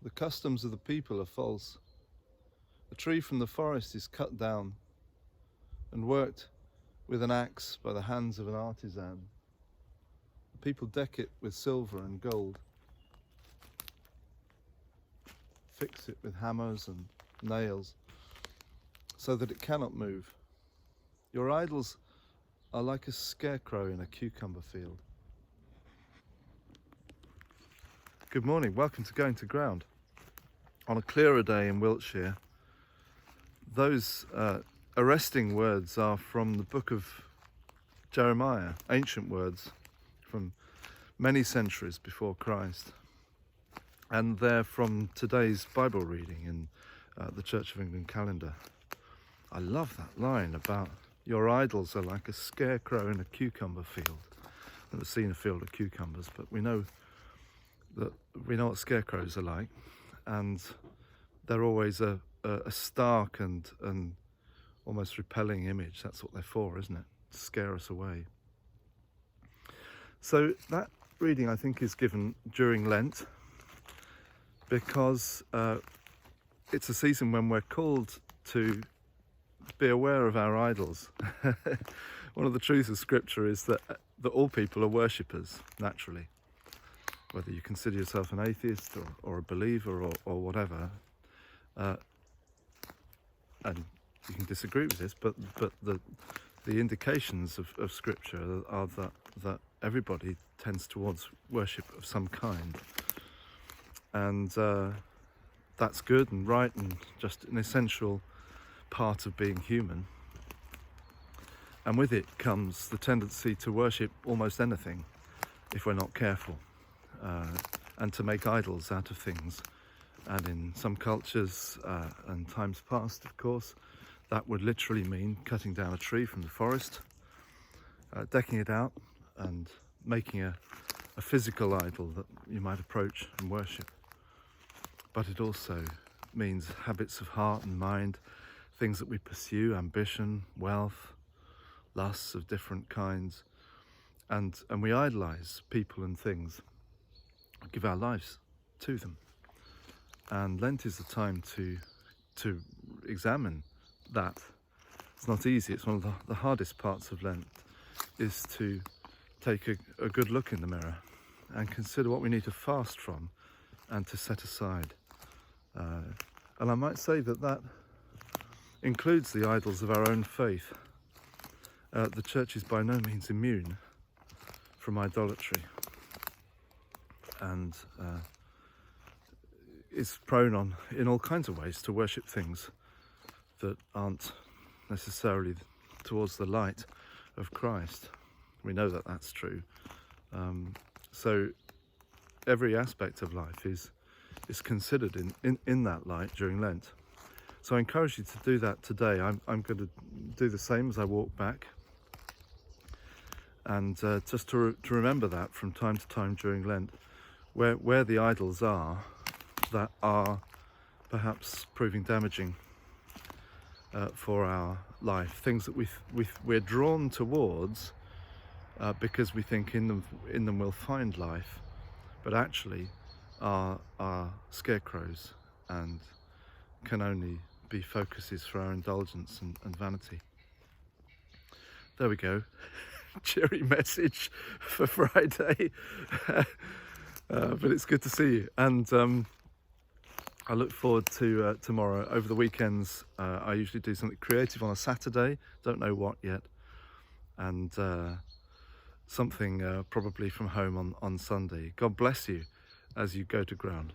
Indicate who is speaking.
Speaker 1: The customs of the people are false. A tree from the forest is cut down and worked with an axe by the hands of an artisan. The people deck it with silver and gold, fix it with hammers and nails so that it cannot move. Your idols are like a scarecrow in a cucumber field. Good morning, welcome to Going to Ground. On a clearer day in Wiltshire, those arresting words are from the book of Jeremiah, ancient words from many centuries before Christ. And they're from today's Bible reading in the Church of England calendar. I love that line about your idols are like a scarecrow in a cucumber field. I've never seen a field of cucumbers, but we know what scarecrows are like, and they're always a stark and almost repelling image. That's what they're for, isn't it? To scare us away. So that reading, I think, is given during Lent because it's a season when we're called to be aware of our idols. One of the truths of Scripture is that all people are worshippers, naturally. Whether you consider yourself an atheist or a believer or whatever, and you can disagree with this, but the indications of Scripture are that everybody tends towards worship of some kind, and that's good and right and just an essential part of being human. And with it comes the tendency to worship almost anything if we're not careful. And to make idols out of things. And in some cultures and times past, of course, that would literally mean cutting down a tree from the forest, decking it out and making a physical idol that you might approach and worship. But it also means habits of heart and mind, things that we pursue, ambition, wealth, lusts of different kinds, and we idolize people and things. Give our lives to them, and Lent is the time to examine that. It's not easy. It's one of the hardest parts of Lent, is to take a good look in the mirror and consider what we need to fast from and to set aside. And I might say that includes the idols of our own faith. The church is by no means immune from idolatry, and is prone in all kinds of ways to worship things that aren't necessarily towards the light of Christ. We know that that's true. So every aspect of life is considered in that light during Lent. So I encourage you to do that today. I'm going to do the same as I walk back, and just to remember that from time to time during Lent, where the idols are that are perhaps proving damaging for our life, things that we're drawn towards because we think in them we'll find life, but actually are scarecrows and can only be focuses for our indulgence and vanity. There we go. Cheery message for Friday. But it's good to see you, and I look forward to tomorrow. Over the weekends, I usually do something creative on a Saturday, don't know what yet, and something probably from home on Sunday. God bless you as you go to ground.